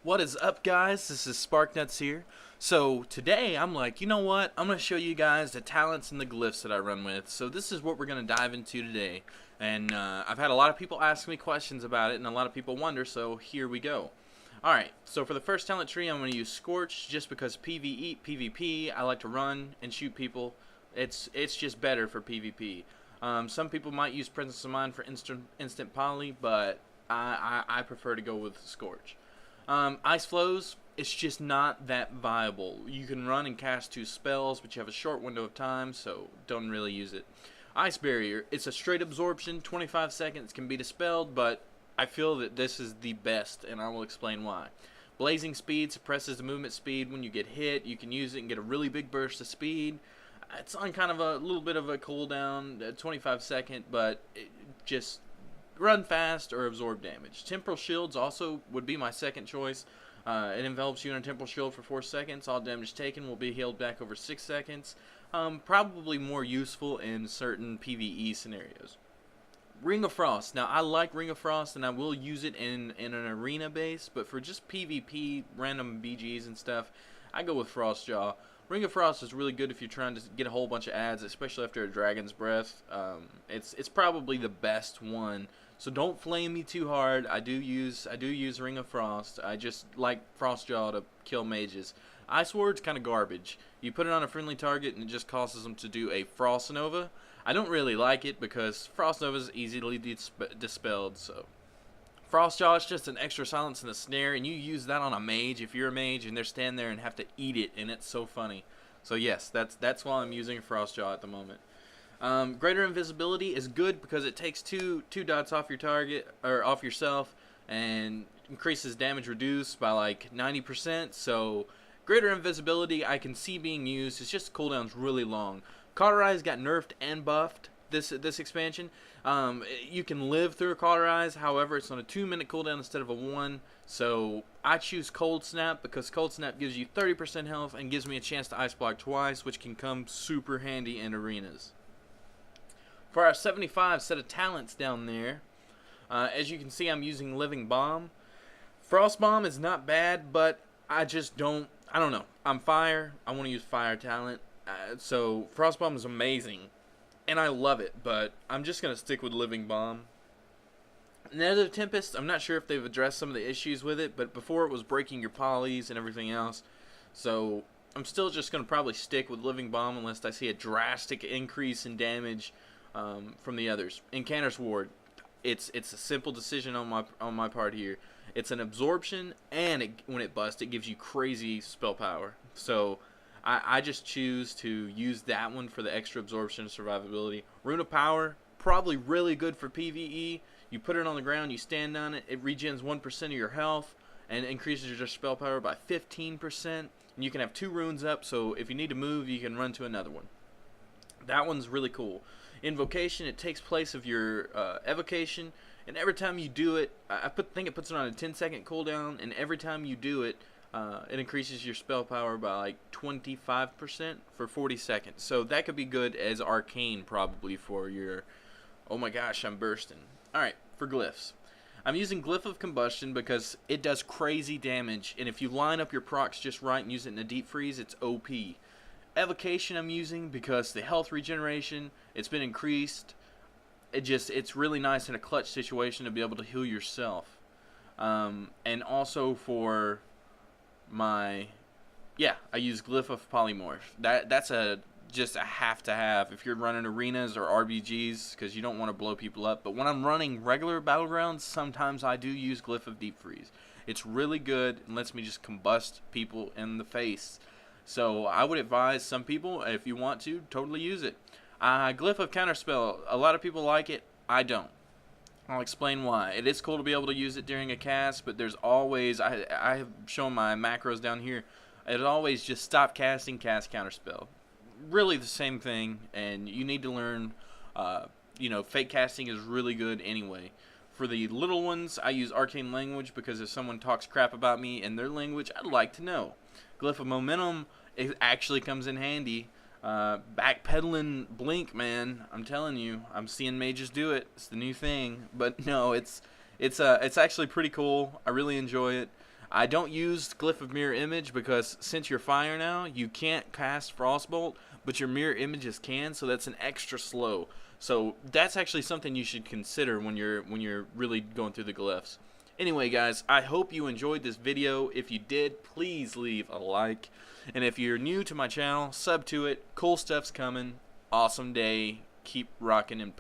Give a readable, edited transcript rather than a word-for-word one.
What is up, guys? This is Sparknuts here. So today I'm like, you know what? I'm going to show you guys the talents and the glyphs that I run with. So this is what we're going to dive into today. And I've had a lot of people ask me questions about it, and a lot of people wonder, so here we go. Alright, so for the first talent tree, I'm going to use Scorch, just because PvP, I like to run and shoot people. It's just better for PvP. Some people might use Presence of Mind for instant poly, but I prefer to go with Scorch. Ice Flows, it's just not that viable. You can run and cast 2 spells, but you have a short window of time, so don't really use it. Ice Barrier, it's a straight absorption, 25 seconds, can be dispelled, but I feel that this is the best, and I will explain why. Blazing Speed suppresses the movement speed when you get hit. You can use it and get a really big burst of speed. It's on kind of a little bit of a cooldown, 25 second, but just run fast or absorb damage. Temporal Shields also would be my second choice. It envelops you in a Temporal Shield for 4 seconds. All damage taken will be healed back over 6 seconds. Probably more useful in certain PvE scenarios. Ring of Frost. Now, I like Ring of Frost, and I will use it in an arena base, but for just PvP, random BGs and stuff, I go with Frostjaw. Ring of Frost is really good if you're trying to get a whole bunch of adds, especially after a Dragon's Breath. It's probably the best one. So don't flame me too hard. I do use Ring of Frost. I just like Frostjaw to kill mages. Ice Ward's kind of garbage. You put it on a friendly target and it just causes them to do a Frost Nova. I don't really like it because Frost Nova is easily dispelled. So Frostjaw is just an extra silence in the snare, and you use that on a mage if you're a mage, and they're standing there and have to eat it, and it's so funny. So yes, that's why I'm using Frostjaw at the moment. Greater Invisibility is good because it takes two dots off your target or off yourself and increases damage reduced by like 90%. So Greater Invisibility I can see being used. It's just cooldown's really long. Cauterize got nerfed and buffed this expansion. You can live through a Cauterize, however it's on a 2-minute cooldown instead of a 1. So I choose Cold Snap because Cold Snap gives you 30% health and gives me a chance to Ice Block twice, which can come super handy in arenas. For our 75 set of talents down there, as you can see, I'm using Living Bomb. Frost Bomb is not bad, but I don't know. I'm fire. I want to use fire talent. So Frost Bomb is amazing, and I love it, but I'm just going to stick with Living Bomb. Nether Tempest, I'm not sure if they've addressed some of the issues with it, but before it was breaking your polys and everything else. So I'm still just going to probably stick with Living Bomb unless I see a drastic increase in damage from the others. Incanter's Ward, it's a simple decision on my part here. It's an absorption, and when it busts, it gives you crazy spell power. So I just choose to use that one for the extra absorption and survivability. Rune of Power, probably really good for PvE. You put it on the ground, you stand on it, it regens 1% of your health and increases your spell power by 15%. And you can have 2 runes up, so if you need to move, you can run to another one. That one's really cool. Invocation, it takes place of your evocation, and every time you do it, I think it puts it on a 10-second cooldown, and every time you do it, it increases your spell power by like 25% for 40 seconds. So that could be good as Arcane probably for your, oh my gosh, I'm bursting. Alright, for Glyphs. I'm using Glyph of Combustion because it does crazy damage, and if you line up your procs just right and use it in a deep freeze, it's OP. Evocation I'm using because the health regeneration, it's been increased. It's really nice in a clutch situation to be able to heal yourself. And also for my, I use Glyph of Polymorph. That's just a have to have if you're running arenas or RBGs, because you don't want to blow people up. But when I'm running regular battlegrounds, sometimes I do use Glyph of Deep Freeze. It's really good and lets me just combust people in the face. So I would advise some people, if you want to, totally use it. Glyph of Counterspell, a lot of people like it. I don't. I'll explain why. It is cool to be able to use it during a cast, but there's always, I have shown my macros down here, it always just stop casting, cast Counterspell. Really the same thing, and you need to learn, fake casting is really good anyway. For the little ones, I use Arcane Language because if someone talks crap about me in their language, I'd like to know. Glyph of Momentum, it actually comes in handy. Backpedaling Blink, man, I'm telling you, I'm seeing mages do it. It's the new thing, but no, it's actually pretty cool. I really enjoy it. I don't use Glyph of Mirror Image because since you're fire now, you can't cast Frostbolt, but your mirror images can, so that's an extra slow. So that's actually something you should consider when you're really going through the glyphs. Anyway, guys, I hope you enjoyed this video. If you did, please leave a like. And if you're new to my channel, sub to it. Cool stuff's coming. Awesome day. Keep rocking and